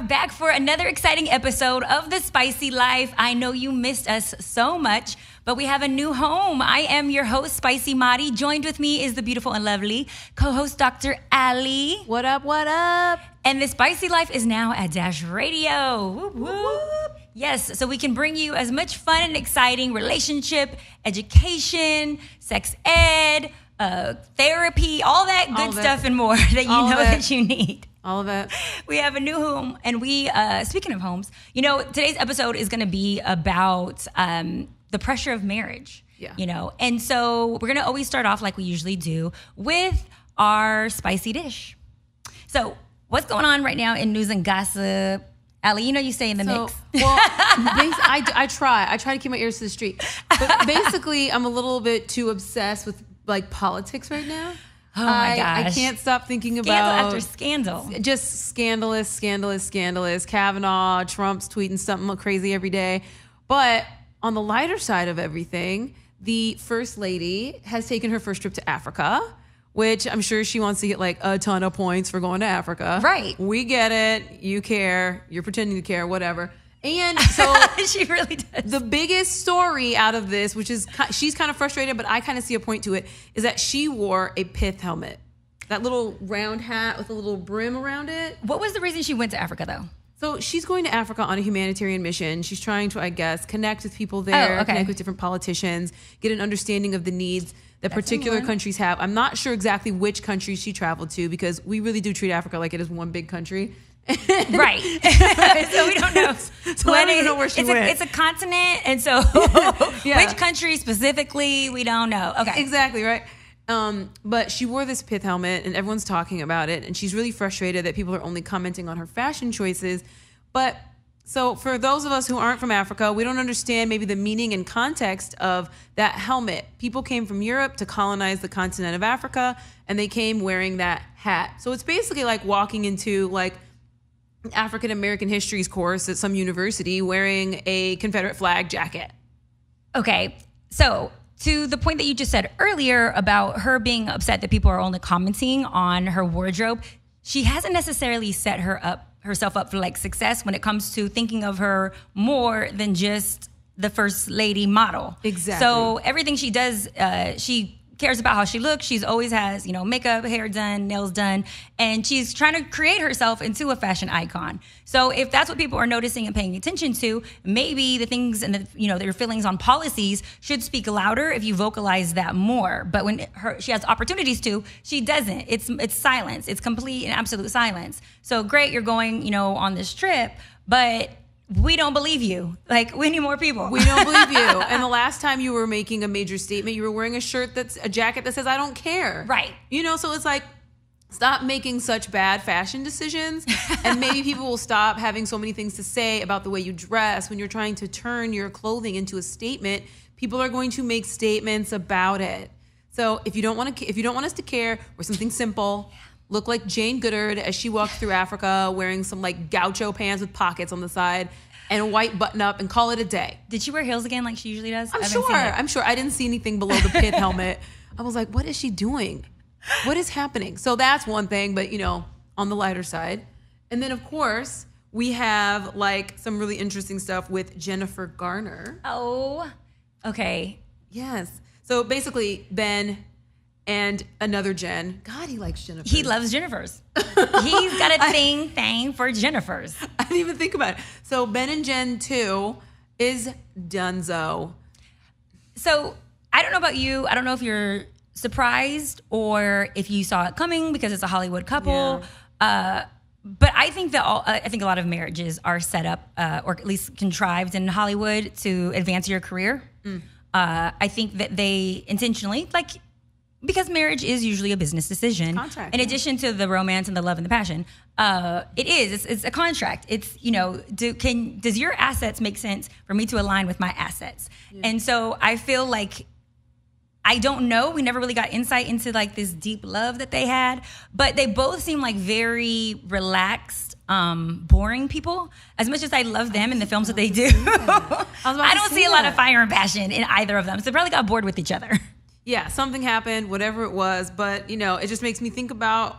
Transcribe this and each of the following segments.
are back for another exciting episode of The Spicy Life. I know you missed us so much, but we have a new home. I am your host, Spicy Madi. Joined with me is the beautiful and lovely co-host, Dr. Ali. What up, what up? And The Spicy Life is now at Dash Radio. Whoop, whoop. Yes, so we can bring you as much fun and exciting relationship, education, sex ed, therapy, all that good stuff and more that you know that you need. All of it. We have a new home, and we, speaking of homes, you know, today's episode is going to be about the pressure of marriage. Yeah. You know, and so we're going to always start off like we usually do with our spicy dish. So what's going on right now in news and gossip? Ali, you know you stay in the mix. Well, I try to keep my ears to the street. But basically, I'm a little bit too obsessed with like politics right now. Oh my gosh. I can't stop thinking Scandal about after scandal. Just scandalous. Kavanaugh, Trump's tweeting something crazy every day. But on the lighter side of everything, the First Lady has taken her first trip to Africa, which I'm sure she wants to get like a ton of points for going to Africa. Right. We get it. You care. You're pretending to care, whatever. And so she really does. The biggest story out of this, which is she's kind of frustrated, but I kind of see a point to it, is that she wore a pith helmet. That little round hat with a little brim around it. What was the reason she went to Africa, though? So she's going to Africa on a humanitarian mission. She's trying to, I guess, connect with people there, connect with different politicians, get an understanding of the needs that particular countries have. I'm not sure exactly which countries she traveled to because we really do treat Africa like it is one big country. Right. So we don't know. So I don't even know where she went. It's a continent, and so which country specifically, we don't know. Okay. Exactly, right? But she wore this pith helmet, and everyone's talking about it, and she's really frustrated that people are only commenting on her fashion choices. But so for those of us who aren't from Africa, we don't understand maybe the meaning and context of that helmet. People came from Europe to colonize the continent of Africa, and they came wearing that hat. So it's basically like walking into like African American Histories course at some university wearing a Confederate flag jacket. Okay, so to the point that you just said earlier about her being upset that people are only commenting on her wardrobe, she hasn't necessarily set herself up for like success when it comes to thinking of her more than just the First Lady model. Exactly. So everything she does, she cares about how she looks. She's always has, you know, makeup, hair done, nails done, and she's trying to create herself into a fashion icon. So if that's what people are noticing and paying attention to, maybe the things and their feelings on policies should speak louder if you vocalize that more. But when she has opportunities to, she doesn't. It's silence. It's complete and absolute silence. So great, you're going, on this trip, but we don't believe you. Like, we need more people. We don't believe you. And the last time you were making a major statement, you were wearing a jacket that says, I don't care. Right. So it's like, stop making such bad fashion decisions. And maybe people will stop having so many things to say about the way you dress. When you're trying to turn your clothing into a statement, people are going to make statements about it. So if you don't want us to care, wear something simple. Look like Jane Goodard as she walked through Africa wearing some like gaucho pants with pockets on the side and a white button up and call it a day. Did she wear heels again like she usually does? I'm sure. I didn't see anything below the pith helmet. I was like, what is she doing? What is happening? So that's one thing, but on the lighter side. And then of course, we have like some really interesting stuff with Jennifer Garner. Oh, okay. Yes. So basically, Ben and another Jen. God, he likes Jennifer. He loves Jennifers. He's got a thing for Jennifers. I didn't even think about it. So Ben and Jen 2 is dunzo. So I don't know about you. I don't know if you're surprised or if you saw it coming because it's a Hollywood couple. Yeah. But I think that I think a lot of marriages are set up or at least contrived in Hollywood to advance your career. I think that they intentionally, because marriage is usually a business decision. Contract, in addition to the romance and the love and the passion, it's a contract. It's, does your assets make sense for me to align with my assets? Yeah. And so I feel like, I don't know. We never really got insight into like this deep love that they had, but they both seem like very relaxed, boring people. As much as I love them in the films that they do, I don't see a lot of fire and passion in either of them. So they probably got bored with each other. Yeah, something happened, whatever it was, but it just makes me think about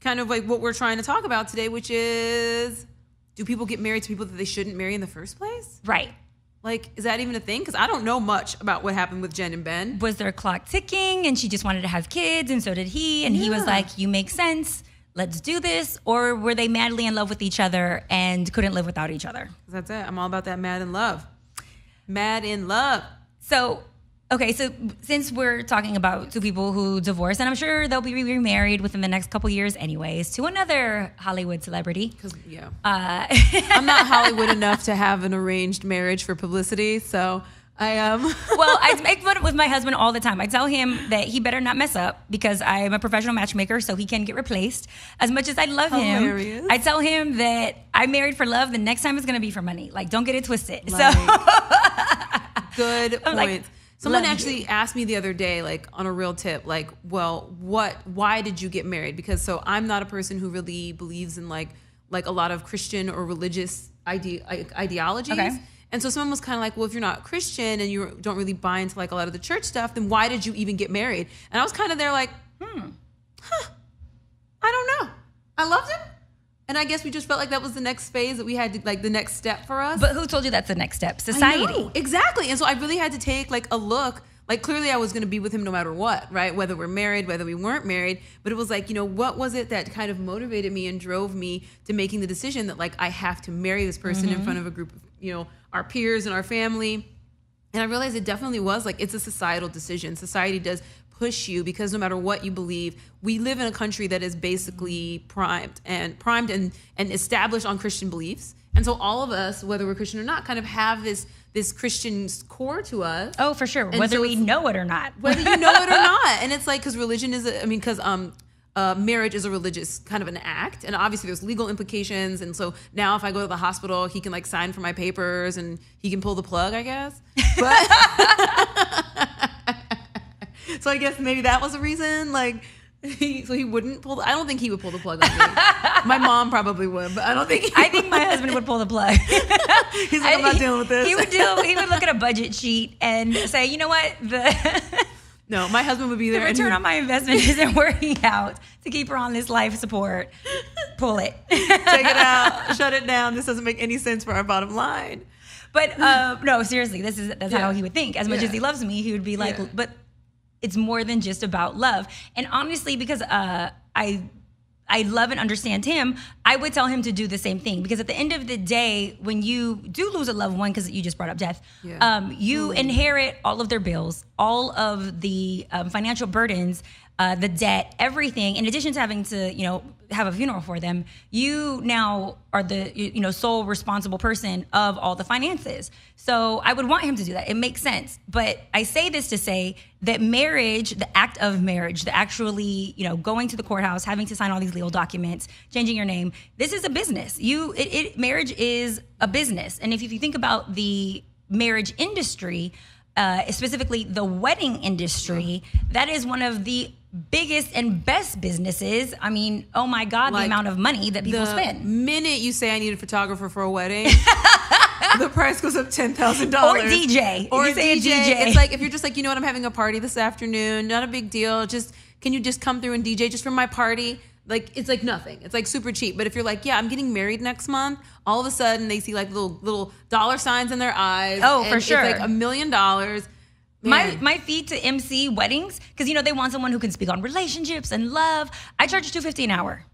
kind of like what we're trying to talk about today, which is do people get married to people that they shouldn't marry in the first place? Right. Like, is that even a thing? Because I don't know much about what happened with Jen and Ben. Was their clock ticking and she just wanted to have kids and so did he? And he was like, you make sense. Let's do this. Or were they madly in love with each other and couldn't live without each other? That's it. I'm all about that mad in love. Mad in love. So, okay, so since we're talking about two people who divorced, and I'm sure they'll be remarried within the next couple years anyways, to another Hollywood celebrity. Because, I'm not Hollywood enough to have an arranged marriage for publicity, so I am. Well, I make fun with my husband all the time. I tell him that he better not mess up because I am a professional matchmaker, so he can get replaced. As much as I love Hilarious. him, I tell him that I'm married for love. The next time is going to be for money. Like, don't get it twisted. Like, so good I'm point. like, Someone actually asked me the other day, like on a real tip, like, well, why did you get married? Because so I'm not a person who really believes in like a lot of Christian or religious ideologies. Okay. And so someone was kind of like, well, if you're not Christian and you don't really buy into like a lot of the church stuff, then why did you even get married? And I was kind of there like, I don't know. I loved him. And I guess we just felt like that was the next phase that we had to, like the next step for us. But who told you that's the next step? Society. I know, exactly. And so I really had to take like a look. Like clearly I was going to be with him no matter what, right? Whether we're married, whether we weren't married. But it was like, what was it that kind of motivated me and drove me to making the decision that like I have to marry this person in front of a group of, our peers and our family. And I realized it definitely was like, it's a societal decision. Society does push you because no matter what you believe, we live in a country that is basically primed and established on Christian beliefs. And so all of us, whether we're Christian or not, kind of have this Christian core to us. Oh, for sure. And Whether so we know it or not. whether you know it or not. And it's like, because religion is, marriage is a religious kind of an act. And obviously there's legal implications. And so now if I go to the hospital, he can like sign for my papers and he can pull the plug, I guess. But so I guess maybe that was a reason, like, he wouldn't pull. I don't think he would pull the plug on me. My mom probably would, but I don't think. I think my husband would pull the plug. He's like, I'm not dealing with this. He would look at a budget sheet and say, you know what, no, my husband would be there. the return on my investment isn't working out to keep her on this life support. Pull it. Take it out. Shut it down. This doesn't make any sense for our bottom line. But no, seriously, that's how he would think. As much as he loves me, he would be like, but it's more than just about love. And honestly, because I love and understand him, I would tell him to do the same thing. Because at the end of the day, when you do lose a loved one, because you just brought up death, you inherit all of their bills, all of the financial burdens, the debt, everything. In addition to having to, have a funeral for them, you now are the, sole responsible person of all the finances. So I would want him to do that. It makes sense. But I say this to say that marriage, the act of marriage, the actually, going to the courthouse, having to sign all these legal documents, changing your name, this is a business. Marriage is a business. And if you think about the marriage industry, specifically the wedding industry, that is one of the biggest and best businesses. I mean, oh my God, the amount of money that people spend. The minute you say I need a photographer for a wedding, the price goes up $10,000. Or DJ. Or you say a DJ. It's like, if you're just like, I'm having a party this afternoon, not a big deal. Can you just come through and DJ just for my party? Like, it's like nothing. It's like super cheap. But if you're like, I'm getting married next month, all of a sudden they see like little dollar signs in their eyes. Oh, for sure. It's like $1 million. My fee to MC weddings, because they want someone who can speak on relationships and love. I charge $250 an hour.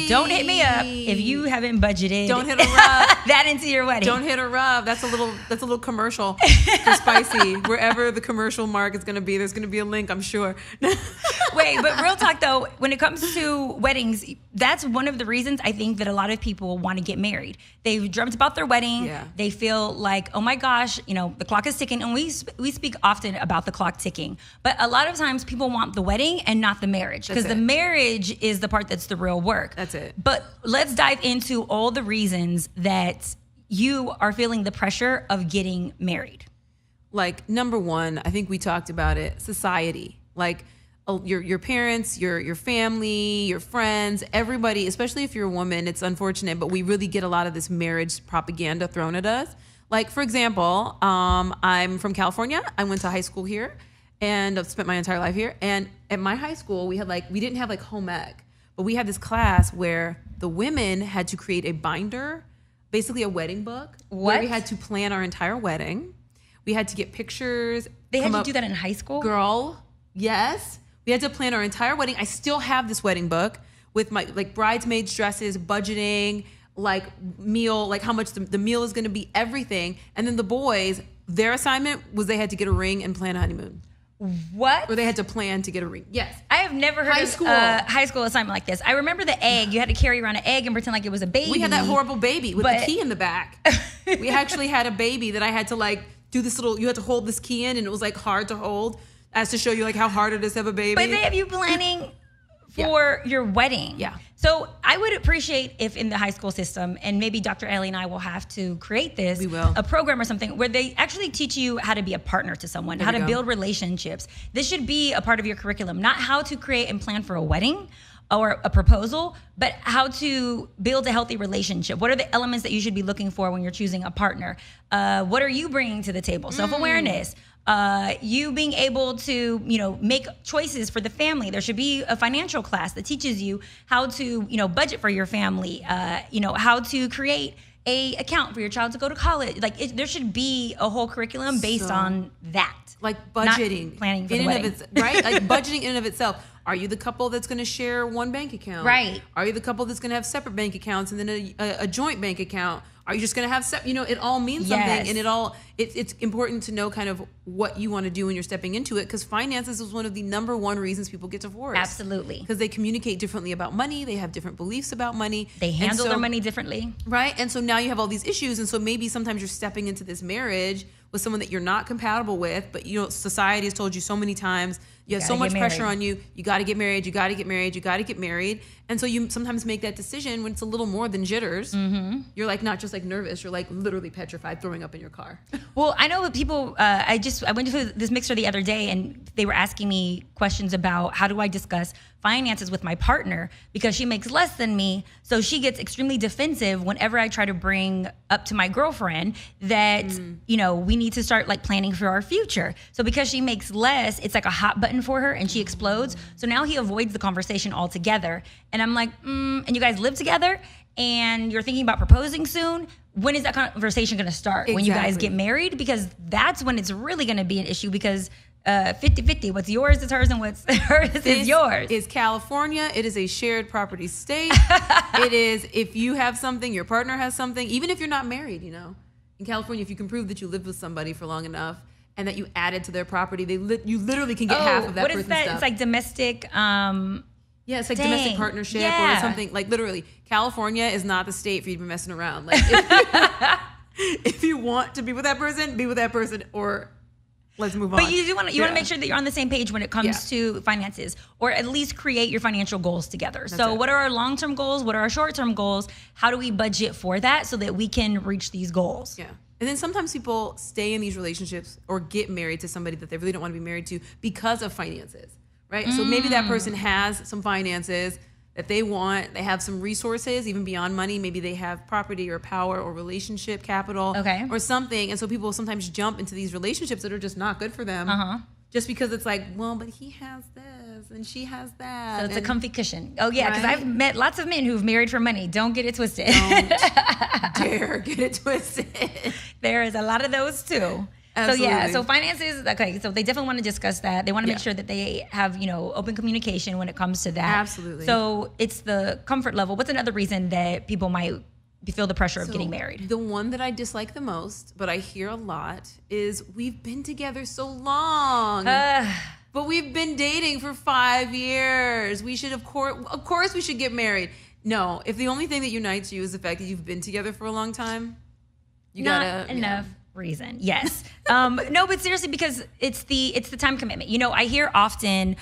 Don't hit me up if you haven't budgeted. Don't hit a rub that into your wedding. Don't hit a rub. That's a little commercial for Spicy. Wherever the commercial mark is going to be, there's going to be a link, I'm sure. Wait, but real talk though, when it comes to weddings, that's one of the reasons I think that a lot of people want to get married. They've dreamt about their wedding. Yeah. They feel like, oh my gosh, the clock is ticking. And we speak often about the clock ticking. But a lot of times people want the wedding and not the marriage. Because the marriage is the part that's the real work. That's it. But let's dive into all the reasons that you are feeling the pressure of getting married. Like, number one, I think we talked about it, society. Like, your parents, your family, your friends, everybody, especially if you're a woman, it's unfortunate, but we really get a lot of this marriage propaganda thrown at us. Like, for example, I'm from California. I went to high school here and I've spent my entire life here. And at my high school, we didn't have like home ec, but we had this class where the women had to create a binder basically a wedding book. What? Where we had to plan our entire wedding. We had to get pictures. They had to do that in high school? Girl, yes. We had to plan our entire wedding. I still have this wedding book with my like bridesmaids dresses, budgeting, like meal, like how much the meal is going to be, everything. And then the boys, their assignment was they had to get a ring and plan a honeymoon. What? Or they had to plan to get a ring. Yes. I have never heard of a high school assignment like this. I remember the egg. You had to carry around an egg and pretend like it was a baby. We had that horrible baby with the key in the back. We actually had a baby that I had to like do this little, you had to hold this key in and it was like hard to hold as to show you like how hard it is to have a baby. But they have you planning for your wedding. Yeah. So I would appreciate if in the high school system, and maybe Dr. Ellie and I will have to create this, we will. a program or something where they actually teach you how to be a partner to someone, how to build relationships. This should be a part of your curriculum, not how to create and plan for a wedding or a proposal, but how to build a healthy relationship. What are the elements that you should be looking for when you're choosing a partner? What are you bringing to the table? Self-awareness. You being able to, make choices for the family. There should be a financial class that teaches you how to, budget for your family, how to create a account for your child to go to college. Like there should be a whole curriculum based on that. Like budgeting. Not planning for in the and wedding. of its, right? Like budgeting in and of itself. Are you the couple that's going to share one bank account? Right. Are you the couple that's going to have separate bank accounts and then a joint bank account? Are you just going to have, it all means something, and it's important to know kind of what you want to do when you're stepping into it, because finances is one of the number one reasons people get divorced. Absolutely. Because they communicate differently about money. They have different beliefs about money. They handle their money differently. Right. And so now you have all these issues. And so maybe sometimes you're stepping into this marriage with someone that you're not compatible with, but society has told you so many times, you have so much pressure on you. You got to get married. You got to get married. You got to get married. And so you sometimes make that decision when it's a little more than jitters. Mm-hmm. You're like not just like nervous. You're like literally petrified, throwing up in your car. Well, I know that people. I went to this mixer the other day, and they were asking me questions about how do I discuss finances with my partner, because she makes less than me. So she gets extremely defensive whenever I try to bring up to my girlfriend that, we need to start like planning for our future. So because she makes less, it's like a hot button for her and she explodes. So now he avoids the conversation altogether. And I'm like, and you guys live together and you're thinking about proposing soon. When is that conversation going to start? Exactly. When you guys get married? Because that's when it's really going to be an issue, because 50-50. What's yours is hers and what's hers is yours. Is California. It is a shared property state. It is if you have something, your partner has something, even if you're not married, In California, if you can prove that you lived with somebody for long enough and that you added to their property, you literally can get half of that person's stuff. What is that? It's like domestic... yeah, it's like domestic partnership or something. Like literally, California is not the state for you to be messing around. Like if you want to be with that person, or let's move on. But you want to make sure that you're on the same page when it comes to finances, or at least create your financial goals together. So what are our long-term goals? What are our short-term goals? How do we budget for that so that we can reach these goals? Yeah. And then sometimes people stay in these relationships or get married to somebody that they really don't want to be married to because of finances, right? So maybe that person has some finances that they want. They have some resources, even beyond money. Maybe they have property or power or relationship capital or something. And so people sometimes jump into these relationships that are just not good for them. Just because it's like, well, but he has this and she has that. So it's a comfy cushion. Oh, yeah, because I've met lots of men who've married for money. Don't get it twisted. Don't dare get it twisted. There is a lot of those, too. Absolutely. So finances, okay, so they definitely want to discuss that. They want to make sure that they have, open communication when it comes to that. Absolutely. So it's the comfort level. What's another reason that people might feel the pressure of getting married? The one that I dislike the most, but I hear a lot, is we've been together so long. But we've been dating for 5 years. We should, of course we should get married. No, if the only thing that unites you is the fact that you've been together for a long time, you Not enough reason. Yes. No, but seriously, because it's the time commitment. I hear often,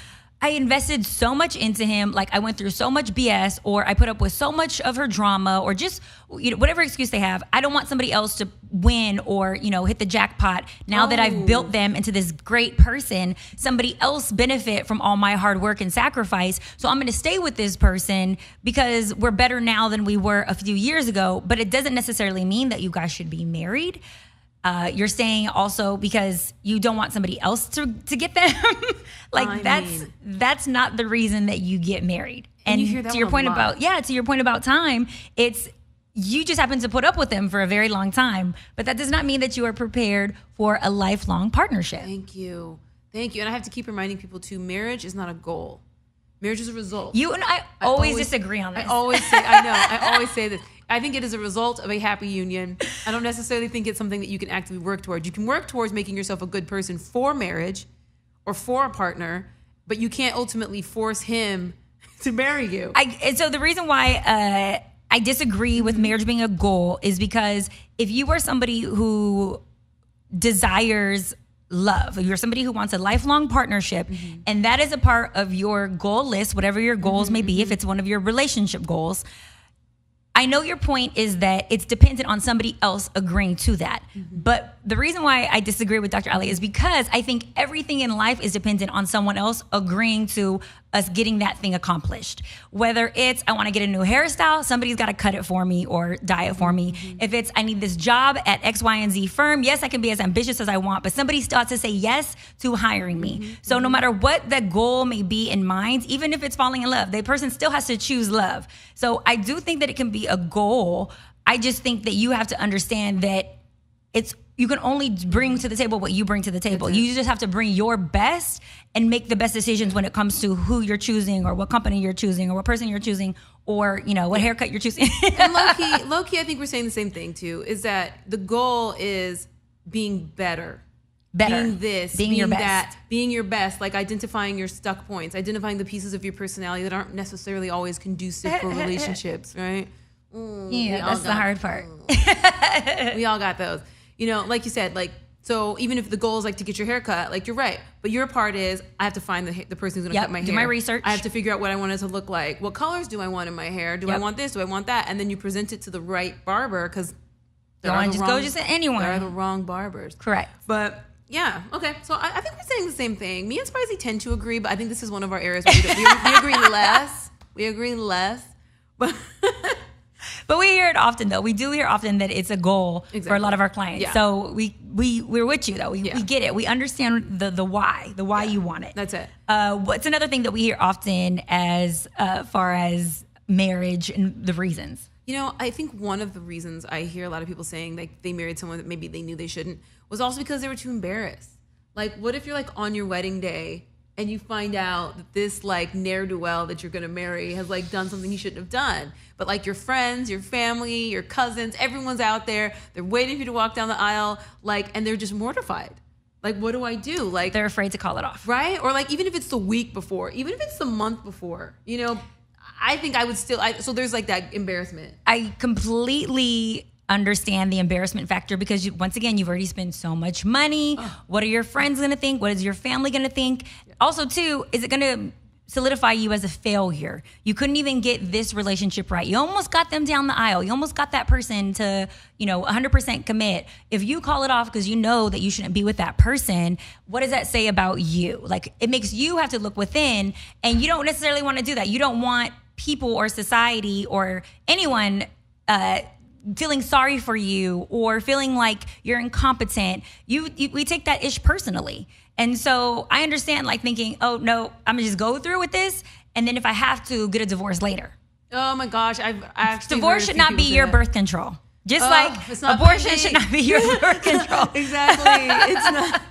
I invested so much into him, like I went through so much BS, or I put up with so much of her drama, or just whatever excuse they have. I don't want somebody else to win or hit the jackpot. Now that I've built them into this great person, somebody else benefit from all my hard work and sacrifice. So I'm going to stay with this person because we're better now than we were a few years ago. But it doesn't necessarily mean that you guys should be married. You're saying also because you don't want somebody else to get them. That's not the reason that you get married. And you hear that to your point a lot. to your point about time, it's you just happen to put up with them for a very long time, but that does not mean that you are prepared for a lifelong partnership. Thank you. And I have to keep reminding people too, marriage is not a goal. Marriage is a result. You and I always disagree on this. I always say this. I think it is a result of a happy union. I don't necessarily think it's something that you can actively work towards. You can work towards making yourself a good person for marriage or for a partner, but you can't ultimately force him to marry you. And so the reason why I disagree with marriage being a goal is because if you are somebody who desires love, if you're somebody who wants a lifelong partnership, and that is a part of your goal list, whatever your goals may be, if it's one of your relationship goals, I know your point is that it's dependent on somebody else agreeing to that. But the reason why I disagree with Dr. Ali is because I think everything in life is dependent on someone else agreeing to us getting that thing accomplished. Whether it's, I want to get a new hairstyle, somebody's got to cut it for me or dye it for me. If it's, I need this job at X, Y, and Z firm, yes, I can be as ambitious as I want, but somebody still has to say yes to hiring me. So no matter what that goal may be in mind, even if it's falling in love, the person still has to choose love. So I do think that it can be a goal. I just think that you have to understand that you can only bring to the table what you bring to the table. You just have to bring your best and make the best decisions when it comes to who you're choosing or what company you're choosing or what person you're choosing or, what haircut you're choosing. And low key, I think we're saying the same thing too, is that the goal is being better. Being this, being your best. That, being your best, like identifying your stuck points, identifying the pieces of your personality that aren't necessarily always conducive for relationships, right? That's the hard part. We all got those. Like you said, so even if the goal is to get your hair cut, you're right. But your part is I have to find the person who's going to cut my hair. Do my research. I have to figure out what I want it to look like. What colors do I want in my hair? Do I want this? Do I want that? And then you present it to the right barber because don't just go just to anyone. There are the wrong barbers. Correct. But yeah, okay. So I think we're saying the same thing. Me and Spicy tend to agree, but I think this is one of our areas where we agree less. We agree less. But we hear it often, though. We do hear often that it's a goal for a lot of our clients. Yeah. So we're with you, though. We get it. We understand the why you want it. That's it. What's another thing that we hear often as far as marriage and the reasons? I think one of the reasons I hear a lot of people saying they married someone that maybe they knew they shouldn't was also because they were too embarrassed. What if you're on your wedding day and you find out that this ne'er-do-well that you're going to marry has done something he shouldn't have done. But your friends, your family, your cousins, everyone's out there. They're waiting for you to walk down the aisle, and they're just mortified. What do I do? They're afraid to call it off. Right? Or even if it's the week before, even if it's the month before, I think I would still, so there's that embarrassment. I completely understand the embarrassment factor because once again, you've already spent so much money. What are your friends going to think? What is your family going to think? Also, too, is it going to solidify you as a failure? You couldn't even get this relationship right. You almost got them down the aisle. You almost got that person to, 100% commit. If you call it off because you know that you shouldn't be with that person, what does that say about you? It makes you have to look within, and you don't necessarily want to do that. You don't want people or society or anyone feeling sorry for you or feeling like you're incompetent. We take that ish personally. And so I understand thinking, oh no, I'm gonna just go through with this. And then if I have to, get a divorce later. Oh my gosh. I've actually divorce should not be your birth control. Just abortion should not be your birth control. Exactly. It's not.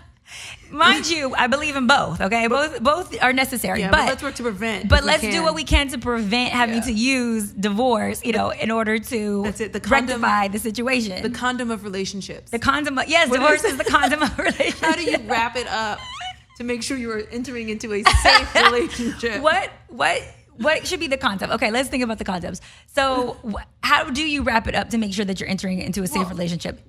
Mind you, I believe in both, okay? Both are necessary. Yeah, but let's work to prevent. But let's do what we can to prevent having to use divorce, in order to rectify the situation. The condom of relationships. Divorce is the condom of relationships. How do you wrap it up to make sure you are entering into a safe relationship? What should be the condom? Okay, let's think about the condoms. So how do you wrap it up to make sure that you're entering into a safe relationship?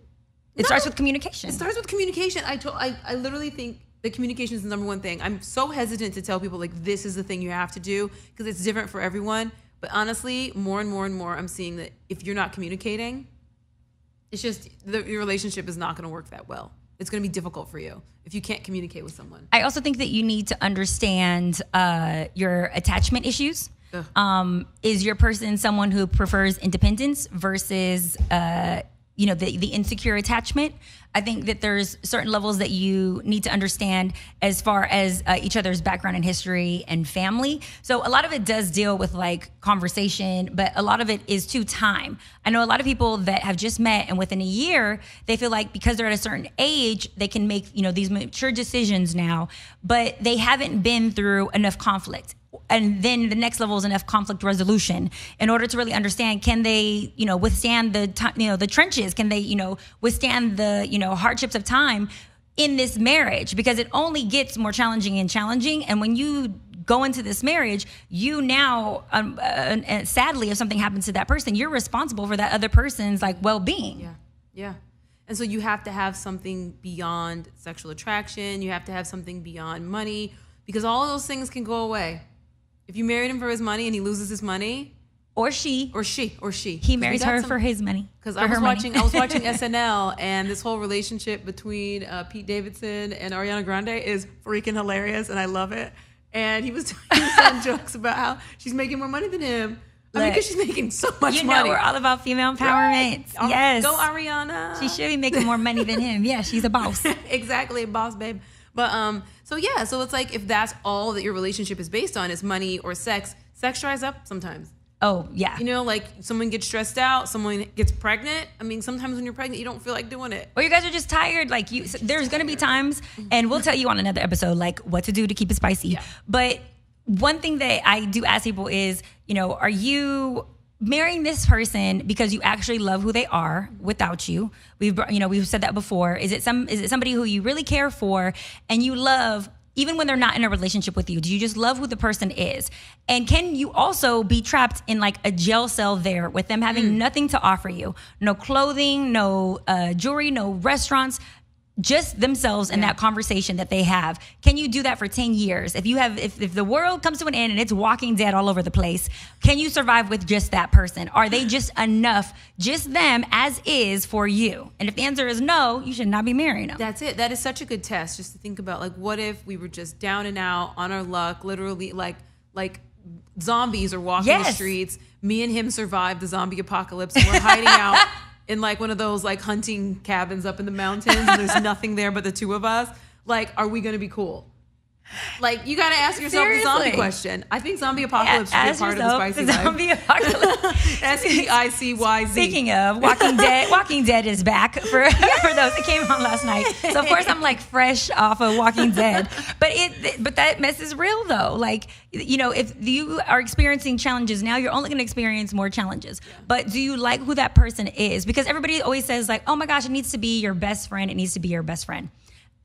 It starts with communication. It starts with communication. I literally think that communication is the number one thing. I'm so hesitant to tell people this is the thing you have to do because it's different for everyone. But honestly, more and more and more, I'm seeing that if you're not communicating, it's just your relationship is not going to work that well. It's going to be difficult for you if you can't communicate with someone. I also think that you need to understand your attachment issues. Is your person someone who prefers independence versus the insecure attachment. I think that there's certain levels that you need to understand as far as each other's background and history and family. So a lot of it does deal with like conversation, but a lot of it is to time. I know a lot of people that have just met and within a year, they feel like because they're at a certain age, they can make, these mature decisions now, but they haven't been through enough conflict. And then the next level is enough conflict resolution in order to really understand, can they, withstand the trenches? Can they, withstand the, hardships of time in this marriage? Because it only gets more challenging and challenging. And when you go into this marriage, you now, sadly, if something happens to that person, you're responsible for that other person's like well-being. Yeah. Yeah. And so you have to have something beyond sexual attraction. You have to have something beyond money, because all of those things can go away. If you married him for his money and he loses his money, or she, he marries her for his money. Because I was watching SNL, and this whole relationship between Pete Davidson and Ariana Grande is freaking hilarious, and I love it. And he was saying jokes about how she's making more money than him. Because she's making so much money. We're all about female empowerment. Right. Yes, go Ariana. She should be making more money than him. Yeah, she's a boss. Exactly, a boss babe. But so it's like if that's all that your relationship is based on is money or sex dries up sometimes. Oh, yeah. Like someone gets stressed out, someone gets pregnant. I mean, sometimes when you're pregnant, you don't feel like doing it. Or you guys are just tired. Like there's going to be times, and we'll tell you on another episode, like what to do to keep it spicy. Yeah. But one thing that I do ask people is, are you marrying this person because you actually love who they are without you? We've said that before. Is it somebody who you really care for and you love even when they're not in a relationship with you? Do you just love who the person is? And can you also be trapped in like a jail cell there with them having nothing to offer you? No clothing, no jewelry, no restaurants, just themselves and that conversation that they have. Can you do that for 10 years? If the world comes to an end and it's Walking Dead all over the place, can you survive with just that person? Are they just enough, just them as is for you? And if the answer is no, you should not be marrying them. That's it. That is such a good test just to think about. Like, what if we were just down and out on our luck, literally like zombies are walking the streets. Me and him survived the zombie apocalypse, and we're hiding out in like one of those like hunting cabins up in the mountains, and there's nothing there but the two of us. Like, are we going to be cool? Like, you got to ask yourself the zombie question. I think zombie apocalypse should be a part of the spicy life. Zombie apocalypse. SPICYZ. Speaking of Walking Dead, Walking Dead is back for those that came on last night. So of course I'm like fresh off of Walking Dead, but that mess is real though. Like, if you are experiencing challenges now, you're only going to experience more challenges. Yeah. But do you like who that person is? Because everybody always says like, oh my gosh, it needs to be your best friend. It needs to be your best friend.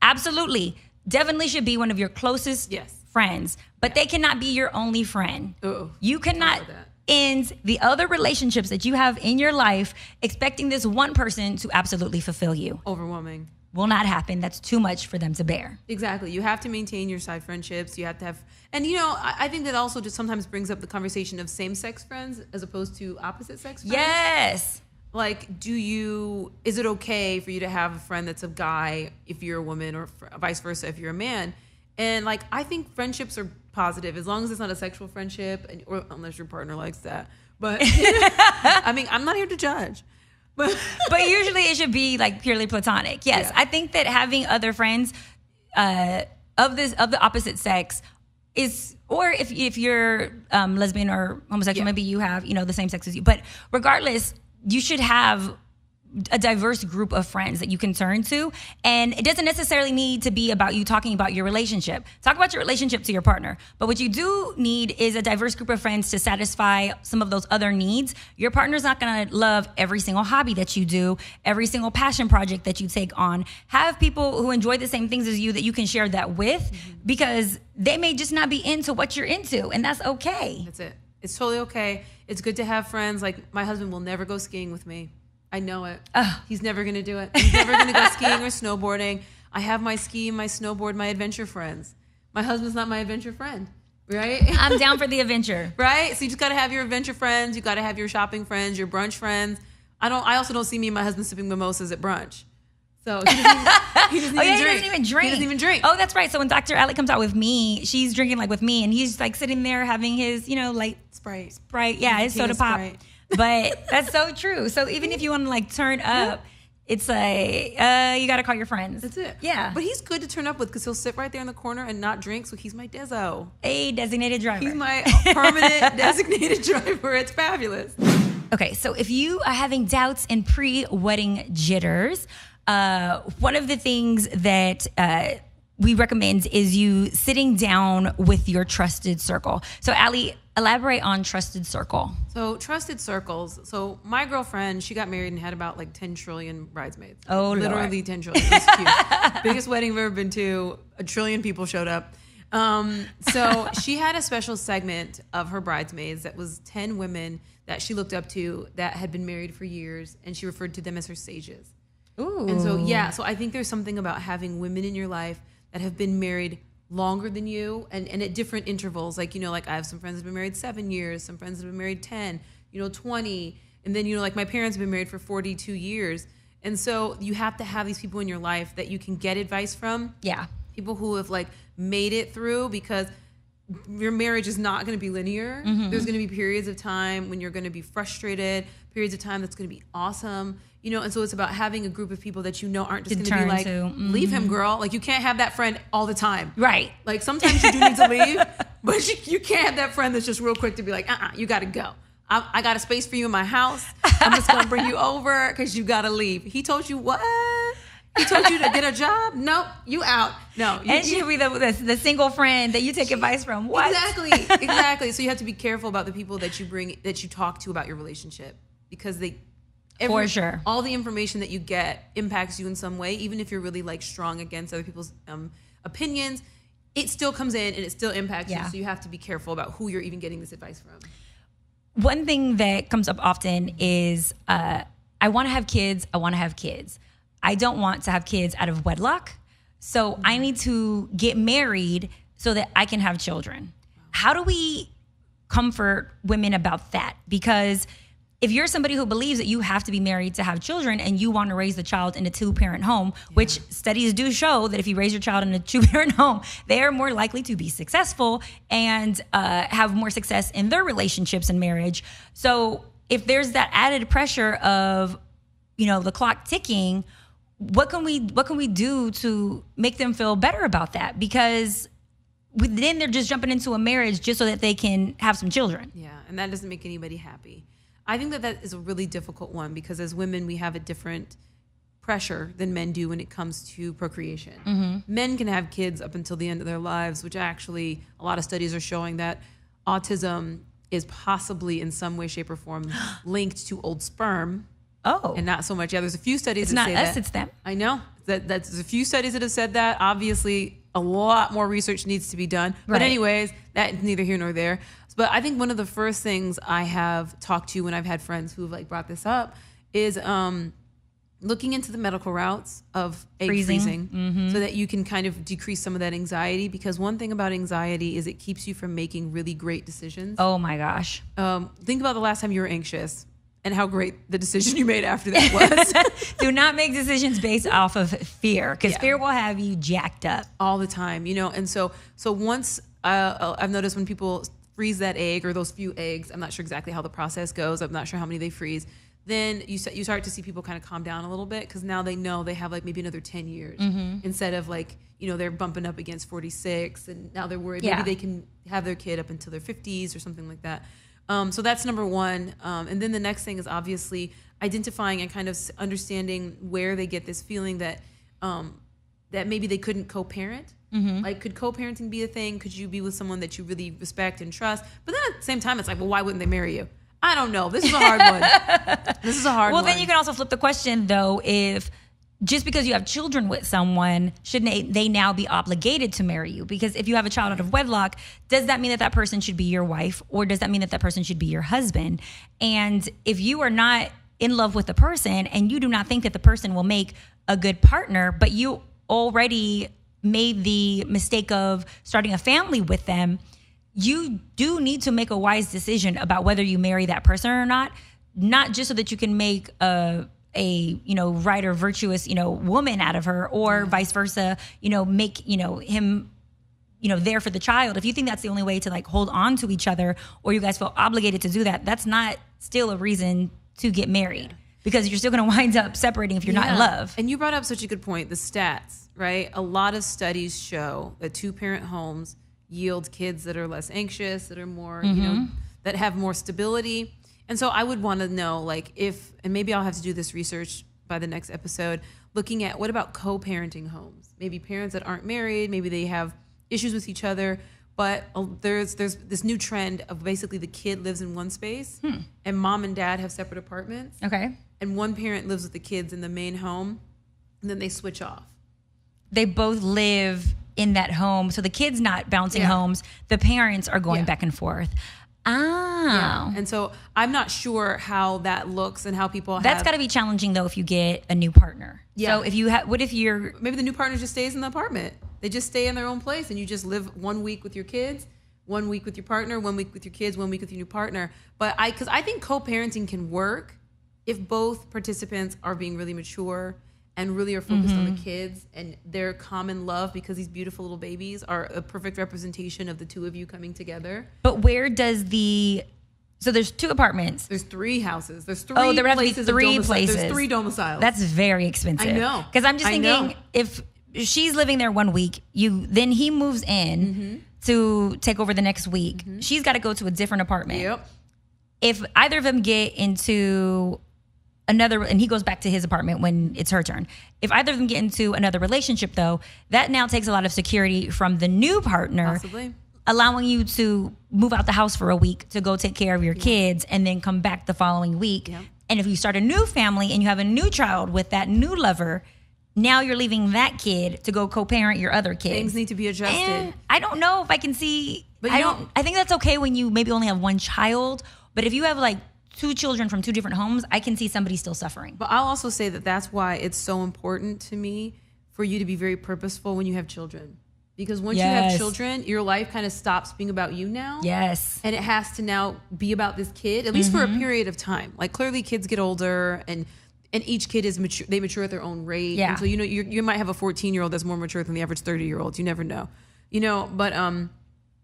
Absolutely. Definitely should be one of your closest friends, but they cannot be your only friend. Ooh, you cannot end the other relationships that you have in your life expecting this one person to absolutely fulfill you. Overwhelming. Will not happen. That's too much for them to bear. Exactly. You have to maintain your side friendships. You have to have, and I think that also just sometimes brings up the conversation of same-sex friends as opposed to opposite-sex friends. Yes. Like, is it okay for you to have a friend that's a guy if you're a woman, or vice versa if you're a man? And like, I think friendships are positive as long as it's not a sexual friendship, or unless your partner likes that. But I mean, I'm not here to judge. But usually it should be like purely platonic. Yes, yeah. I think that having other friends of the opposite sex is, or if you're lesbian or homosexual, maybe you have the same sex as you. But regardless, you should have a diverse group of friends that you can turn to. And it doesn't necessarily need to be about you talking about your relationship. Talk about your relationship to your partner. But what you do need is a diverse group of friends to satisfy some of those other needs. Your partner's not going to love every single hobby that you do, every single passion project that you take on. Have people who enjoy the same things as you that you can share that with, because they may just not be into what you're into, and that's okay. That's it. It's totally okay. It's good to have friends. Like, my husband will never go skiing with me. I know it. He's never going to do it. He's never going to go skiing or snowboarding. I have my ski, my snowboard, my adventure friends. My husband's not my adventure friend, right? I'm down for the adventure. Right? So you just got to have your adventure friends. You got to have your shopping friends, your brunch friends. I also don't see me and my husband sipping mimosas at brunch. So he doesn't even drink. Oh, that's right. So when Dr. Alec comes out with me, she's drinking like with me, and he's like sitting there having his, like Sprite. Yeah, his soda pop. But that's so true. So even if you want to like turn up, it's like, you got to call your friends. That's it. Yeah. But he's good to turn up with because he'll sit right there in the corner and not drink. So he's my Dezzo. A designated driver. He's my permanent designated driver. It's fabulous. Okay, so if you are having doubts and pre-wedding jitters, one of the things that we recommend is you sitting down with your trusted circle. So Allie, elaborate on trusted circle. So trusted circles. So my girlfriend, she got married and had about like 10 trillion bridesmaids. Oh, literally Lord. 10 trillion. It was cute. Biggest wedding I've ever been to. 1 trillion people showed up. So she had a special segment of her bridesmaids that was 10 women that she looked up to that had been married for years, and she referred to them as her sages. Ooh. And so, so I think there's something about having women in your life that have been married longer than you and at different intervals. Like, like I have some friends that have been married 7 years, some friends that have been married 10, 20. And then, like my parents have been married for 42 years. And so you have to have these people in your life that you can get advice from. Yeah. People who have like made it through, because your marriage is not going to be linear. Mm-hmm. There's going to be periods of time when you're going to be frustrated, periods of time that's going to be awesome, and so it's about having a group of people that aren't just going to be like, leave him, girl. Like, you can't have that friend all the time. Right. Like, sometimes you do need to leave, but you can't have that friend that's just real quick to be like, you got to go. I got a space for you in my house. I'm just going to bring you over because you got to leave. He told you what? He told you to get a job? Nope, you out. No. And she'll be the single friend that you take advice from. What? Exactly. So you have to be careful about the people that you talk to about your relationship, because for sure, all the information that you get impacts you in some way. Even if you're really like strong against other people's opinions, it still comes in and it still impacts you. So you have to be careful about who you're even getting this advice from. One thing that comes up often is, I want to have kids. I don't want to have kids out of wedlock. So I need to get married so that I can have children. How do we comfort women about that? Because if you're somebody who believes that you have to be married to have children and you want to raise the child in a 2-parent home, which studies do show that if you raise your child in a 2-parent home, they are more likely to be successful and have more success in their relationships and marriage. So if there's that added pressure of, the clock ticking, what can we do to make them feel better about that? Because then they're just jumping into a marriage just so that they can have some children. Yeah, and that doesn't make anybody happy. I think that is a really difficult one, because as women, we have a different pressure than men do when it comes to procreation. Mm-hmm. Men can have kids up until the end of their lives, which actually a lot of studies are showing that autism is possibly in some way, shape, or form linked to old sperm. Oh. And not so much. Yeah, there's a few studies it's that say that. It's not us, it's them. I know. There's a few studies that have said that. Obviously, a lot more research needs to be done. Right. But anyways, that's neither here nor there. But I think one of the first things I have talked to when I've had friends who have like brought this up is looking into the medical routes of egg freezing mm-hmm. so that you can kind of decrease some of that anxiety. Because one thing about anxiety is it keeps you from making really great decisions. Oh my gosh. Think about the last time you were anxious and how great the decision you made after that was. Do not make decisions based off of fear, because fear will have you jacked up all the time, And so once I've noticed when people freeze that egg or those few eggs, I'm not sure exactly how the process goes. I'm not sure how many they freeze. Then you start to see people kind of calm down a little bit, because now they know they have like maybe another 10 years mm-hmm. instead of like, they're bumping up against 46 and now they're worried maybe they can have their kid up until their 50s or something like that. So that's number one. And then the next thing is obviously identifying and kind of understanding where they get this feeling that that maybe they couldn't co-parent. Mm-hmm. Like, could co-parenting be a thing? Could you be with someone that you really respect and trust? But then at the same time, it's like, well, why wouldn't they marry you? I don't know. This is a hard one. Well, then you can also flip the question, though, if just because you have children with someone, shouldn't they now be obligated to marry you? Because if you have a child out of wedlock, does that mean that person should be your wife, or does that mean that person should be your husband? And if you are not in love with the person and you do not think that the person will make a good partner, but you already made the mistake of starting a family with them, you do need to make a wise decision about whether you marry that person or not just so that you can make a right or virtuous, woman out of her, or vice versa, make, him there for the child, if you think that's the only way to like hold on to each other, or you guys feel obligated to do that, that's not still a reason to get married, because you're still going to wind up separating if you're not in love. And you brought up such a good point, the stats, right? A lot of studies show that 2-parent homes yield kids that are less anxious, that are more, that have more stability. And so I would want to know, like, and maybe I'll have to do this research by the next episode, looking at what about co-parenting homes? Maybe parents that aren't married, maybe they have issues with each other, but there's this new trend of basically the kid lives in one space and mom and dad have separate apartments. Okay. And one parent lives with the kids in the main home, and then they switch off. They both live in that home. So the kid's not bouncing homes. The parents are going back and forth. Oh. Yeah. And so I'm not sure how that looks and how people That's got to be challenging, though, if you get a new partner. Yeah. So if you what if you're... Maybe the new partner just stays in the apartment. They just stay in their own place, and you just live 1 week with your kids, 1 week with your partner, 1 week with your kids, 1 week with your new partner. But because I think co-parenting can work if both participants are being really mature and really are focused on the kids, and their common love, because these beautiful little babies are a perfect representation of the two of you coming together. But where does so there's 2 apartments. There's 3 houses. There's 3 there would have to be places. 3 places. There's 3 domiciles. That's very expensive. I know. Because I'm just thinking, if she's living there 1 week, then he moves in to take over the next week. She's got to go to a different apartment. Yep. If either of them get into another, and he goes back to his apartment when it's her turn. If either of them get into another relationship, though, that now takes a lot of security from the new partner, Possibly. allowing you to move out the house for a week to go take care of your kids and then come back the following week. Yeah. And if you start a new family and you have a new child with that new lover, now you're leaving that kid to go co-parent your other kids. Things need to be adjusted. And I don't know if I can see, But I think that's okay when you maybe only have one child, but if you have like 2 children from 2 different homes, I can see somebody still suffering. But I'll also say that that's why it's so important to me for you to be very purposeful when you have children. Because once you have children, your life kind of stops being about you now. Yes. And it has to now be about this kid, at least for a period of time. Like, clearly kids get older, and each kid is mature. They mature at their own rate. Yeah. And so, you might have a 14-year-old that's more mature than the average 30-year-old. You never know.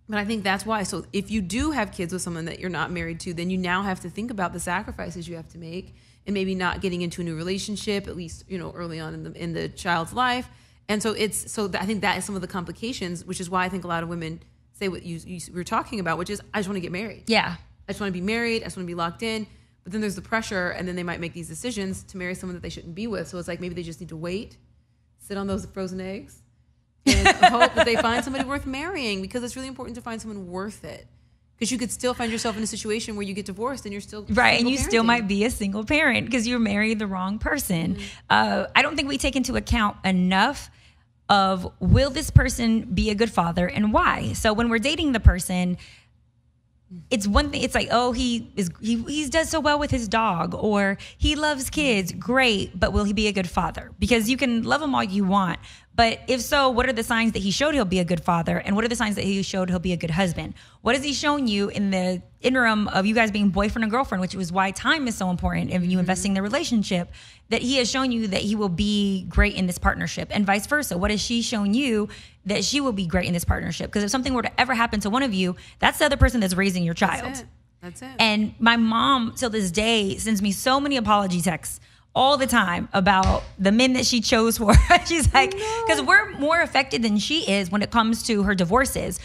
But I think that's why. So if you do have kids with someone that you're not married to, then you now have to think about the sacrifices you have to make, and maybe not getting into a new relationship, at least, early on in the child's life. And so I think that is some of the complications, which is why I think a lot of women say what you were talking about, which is, I just want to get married. Yeah. I just want to be married. I just want to be locked in. But then there's the pressure, and then they might make these decisions to marry someone that they shouldn't be with. So it's like, maybe they just need to wait, sit on those frozen eggs, and hope that they find somebody worth marrying, because it's really important to find someone worth it. Because you could still find yourself in a situation where you get divorced and you're still right, and you parenting. still might be a single parent because you're married the wrong person. I don't think we take into account enough of, will this person be a good father and why? So when we're dating the person, it's one thing. It's like, oh, he does so well with his dog, or he loves kids. Great, but will he be a good father? Because you can love him all you want, but if so, what are the signs that he showed he'll be a good father, and what are the signs that he showed he'll be a good husband? What has he shown you in the interim of you guys being boyfriend and girlfriend, which is why time is so important in you investing in the relationship, that he has shown you that he will be great in this partnership, and vice versa. What has she shown you that she will be great in this partnership? Because if something were to ever happen to one of you, that's the other person that's raising your child. That's it. And my mom, till this day, sends me so many apology texts all the time about the men that she chose for. She's like, because we're more affected than she is when it comes to her divorces.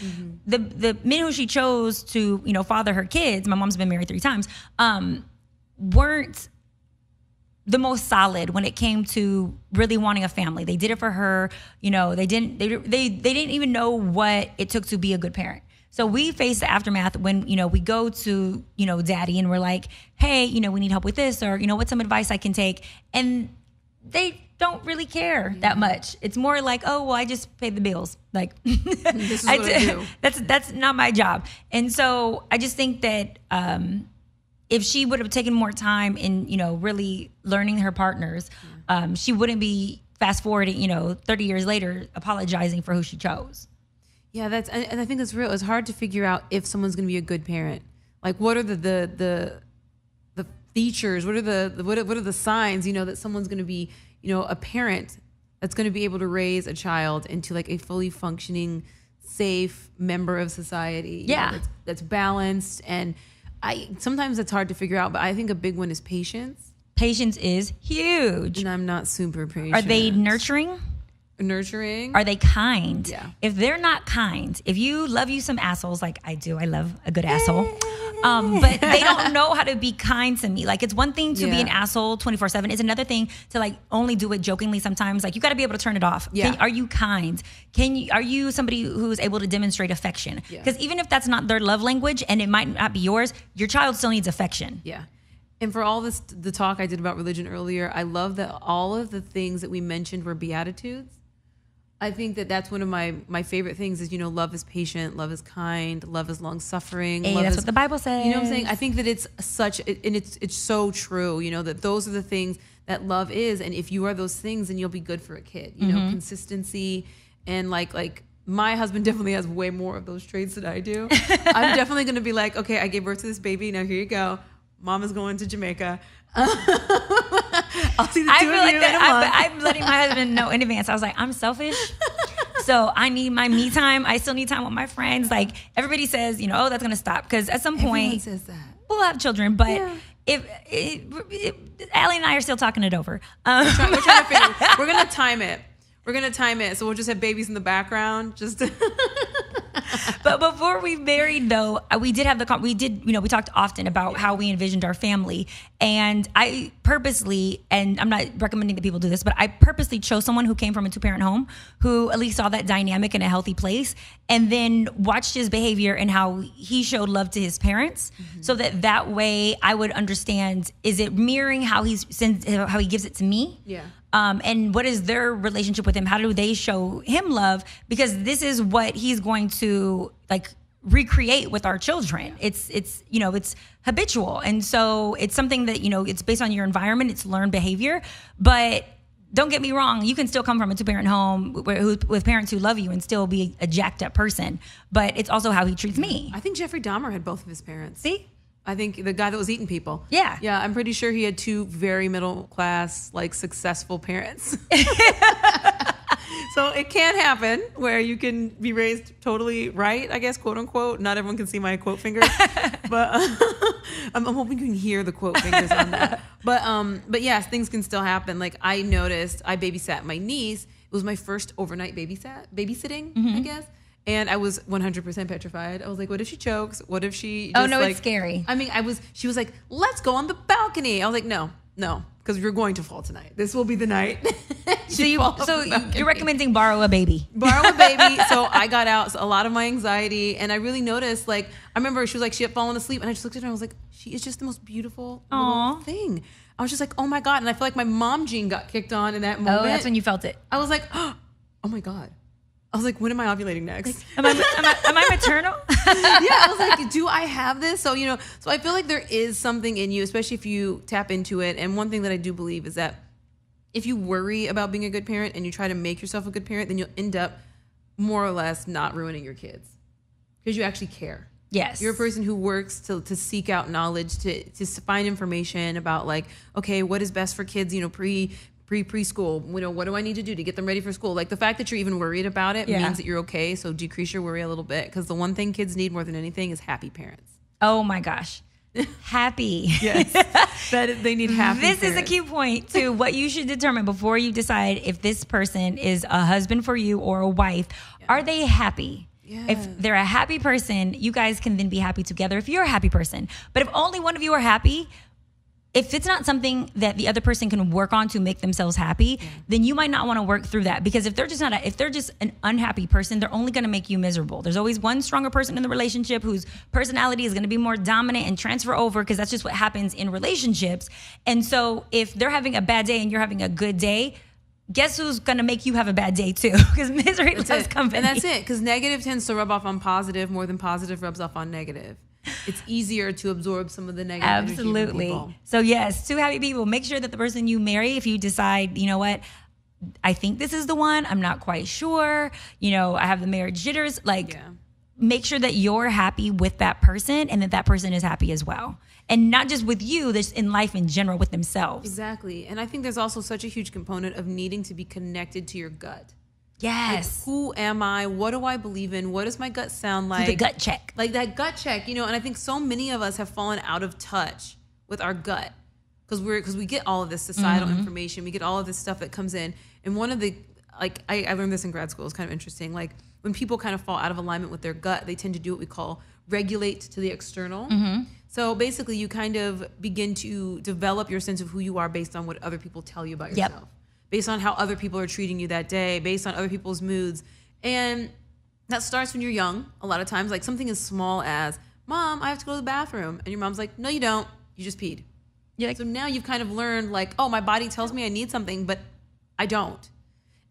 The men who she chose to, father her kids, my mom's been married 3 times, weren't the most solid when it came to really wanting a family. They did it for her. They didn't even know what it took to be a good parent. So we face the aftermath when, we go to, daddy, and we're like, hey, we need help with this, or, what's some advice I can take? And they don't really care that much. It's more like, oh, well, I just pay the bills. Like, this is what I do. That's not my job. And so I just think that if she would have taken more time in, really learning her partners, she wouldn't be fast forwarding, 30 years later, apologizing for who she chose. Yeah, and I think that's real. It's hard to figure out if someone's going to be a good parent. Like, what are the features? What are the signs? That someone's going to be, a parent that's going to be able to raise a child into like a fully functioning safe member of society. You know, that's balanced. And sometimes it's hard to figure out, but I think a big one is patience. Patience is huge. And I'm not super patient. Are they nurturing? Nurturing? Are they kind? Yeah. If they're not kind, if you love you some assholes, like I do, I love a good asshole. But they don't know how to be kind to me. Like, it's one thing to be an asshole 24/7. It's another thing to like only do it jokingly sometimes. Like, you got to be able to turn it off. Yeah. Are you kind? Are you somebody who's able to demonstrate affection? Yeah. Because even if that's not their love language and it might not be yours, your child still needs affection. Yeah. And for all this, the talk I did about religion earlier, I love that all of the things that we mentioned were beatitudes. I think that that's one of my favorite things is, love is patient, love is kind, love is long suffering. Hey, that's what the Bible says. You know what I'm saying? I think that it's and it's so true, that those are the things that love is. And if you are those things, then you'll be good for a kid, consistency and like my husband definitely has way more of those traits than I do. I'm definitely going to be like, okay, I gave birth to this baby. Now here you go. Mama's going to Jamaica. I'll see the two of you in a month. I'm letting my husband know in advance. I was like, I'm selfish. So I need my me time. I still need time with my friends. Like, everybody says, oh, that's going to stop. Because at some point, says that. We'll have children. But if Allie and I are still talking it over. We're trying to figure. We're going to time it. So we'll just have babies in the background. But before we married, though, we talked often about how we envisioned our family. And I purposely, and I'm not recommending that people do this, but I purposely chose someone who came from a 2-parent home, who at least saw that dynamic in a healthy place, and then watched his behavior and how he showed love to his parents, so that way I would understand, is it mirroring how he gives it to me? Yeah. And what is their relationship with him? How do they show him love? Because this is what he's going to like recreate with our children. It's habitual. And so it's something that, it's based on your environment, it's learned behavior. But don't get me wrong, you can still come from a 2-parent home with parents who love you and still be a jacked up person. But it's also how he treats me. I think Jeffrey Dahmer had both of his parents. See? I think the guy that was eating people. Yeah. Yeah, I'm pretty sure he had 2 very middle class, like successful parents. So it can happen where you can be raised totally right, I guess, quote unquote. Not everyone can see my quote fingers, but I'm hoping you can hear the quote fingers on that. But yes, things can still happen. Like, I noticed I babysat my niece. It was my first overnight babysitting, I guess. And I was 100% petrified. I was like, what if she chokes? What if she just it's scary. I mean, she was like, let's go on the balcony. I was like, no, because you're going to fall tonight. This will be the night. So you're recommending borrow a baby. Borrow a baby. So I got out a lot of my anxiety, and I really noticed, like, I remember she was like, she had fallen asleep, and I just looked at her and I was like, she is just the most beautiful little thing. I was just like, oh my God. And I feel like my mom gene got kicked on in that moment. Oh, that's when you felt it. I was like, oh my God. I was like, when am I ovulating next? Am I maternal? Yeah, I was like, do I have this? So, so I feel like there is something in you, especially if you tap into it. And one thing that I do believe is that if you worry about being a good parent and you try to make yourself a good parent, then you'll end up more or less not ruining your kids because you actually care. Yes. You're a person who works to seek out knowledge, to find information about, like, okay, what is best for kids, preschool, what do I need to do to get them ready for school? Like, the fact that you're even worried about it means that you're okay. So decrease your worry a little bit, because the one thing kids need more than anything is happy parents. Oh my gosh. Happy. Yes. That they need happy This parents. is a key point to what you should determine before you decide if this person is a husband for you or a wife. Yeah. Are they happy? Yeah. If they're a happy person, you guys can then be happy together if you're a happy person. But if only one of you are happy, if it's not something that the other person can work on to make themselves happy, then you might not want to work through that. Because if they're just an unhappy person, they're only going to make you miserable. There's always one stronger person in the relationship whose personality is going to be more dominant and transfer over, because that's just what happens in relationships. And so if they're having a bad day and you're having a good day, guess who's going to make you have a bad day too? Because misery loves company. And that's it. Because negative tends to rub off on positive more than positive rubs off on negative. It's easier to absorb some of the negative energy from people. So yes, 2 happy people. Make sure that the person you marry, if you decide, you know what, I think this is the one, I'm not quite sure, I have the marriage jitters, make sure that you're happy with that person and that person is happy as well. And not just with you, this in life in general, with themselves. Exactly. And I think there's also such a huge component of needing to be connected to your gut. Yes. Like, who am I? What do I believe in? What does my gut sound like? The gut check. Like that gut check, and I think so many of us have fallen out of touch with our gut because we get all of this societal information. We get all of this stuff that comes in. And one of the, like, I learned this in grad school. It's kind of interesting. Like, when people kind of fall out of alignment with their gut, they tend to do what we call regulate to the external. So basically, you kind of begin to develop your sense of who you are based on what other people tell you about yourself, based on how other people are treating you that day, based on other people's moods. And that starts when you're young. A lot of times, like something as small as, Mom, I have to go to the bathroom. And your mom's like, no, you don't. You just peed. Like, so now you've kind of learned, like, oh, my body tells me I need something, but I don't.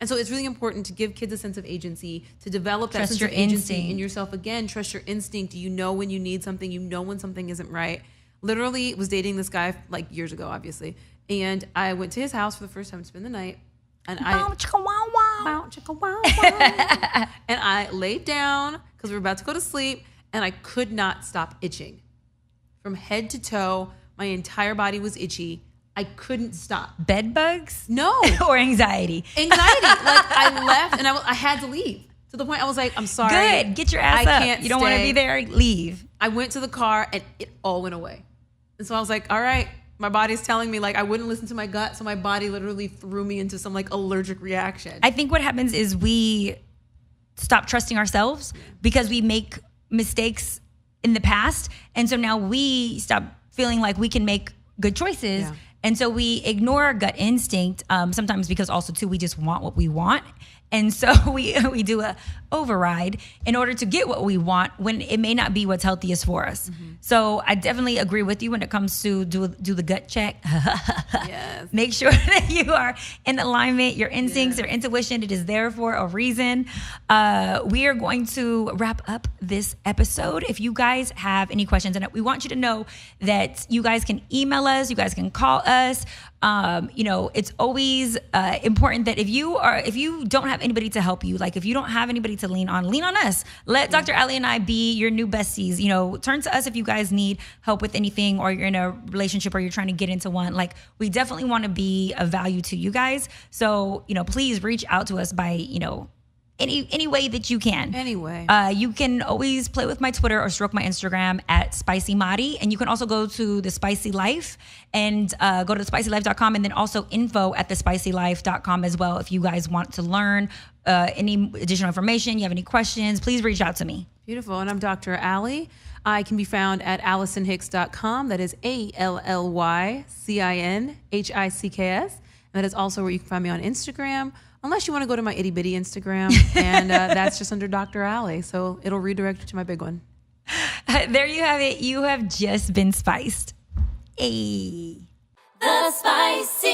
And so it's really important to give kids a sense of agency, to develop that sense of agency in yourself. Again, trust your instinct. You know when you need something. You know when something isn't right. Literally was dating this guy like years ago, obviously. And I went to his house for the first time to spend the night. And and I laid down because we were about to go to sleep. And I could not stop itching. From head to toe, my entire body was itchy. I couldn't stop. Bed bugs? No. Or anxiety? Anxiety. Like, I left and I had to leave. To the point I was like, I'm sorry. Good. Get your ass up. You don't want to be there. Leave. I went to the car and it all went away. And so I was like, all right, my body's telling me, like, I wouldn't listen to my gut. So my body literally threw me into some like allergic reaction. I think what happens is we stop trusting ourselves because we make mistakes in the past. And so now we stop feeling like we can make good choices. Yeah. And so we ignore our gut instinct, sometimes because also too, we just want what we want. And so we do a override in order to get what we want when it may not be what's healthiest for us. So I definitely agree with you when it comes to do the gut check. Yes. Make sure that you are in alignment, your instincts, your intuition, it is there for a reason. We are going to wrap up this episode. If you guys have any questions, and we want you to know that you guys can email us, you guys can call us. It's always important that if you don't have anybody to help you, like if you don't have anybody to lean on us. Let Dr. Ali and I be your new besties. Turn to us if you guys need help with anything, or you're in a relationship or you're trying to get into one. Like, we definitely want to be of value to you guys. So, please reach out to us by, any way that you can. Anyway. You can always play with my Twitter or stroke my Instagram at Spicy Madi. And you can also go to The Spicy Life and go to thespicylife.com, and then also info@thespicylife.com as well. If you guys want to learn any additional information, you have any questions, please reach out to me. Beautiful. And I'm Dr. Ali. I can be found at AllisonHicks.com. That is ALLYCINHICKS. And that is also where you can find me on Instagram. Unless you want to go to my itty bitty Instagram, and that's just under Dr. Ali. So it'll redirect you to my big one. There you have it. You have just been spiced. Hey. The Spicy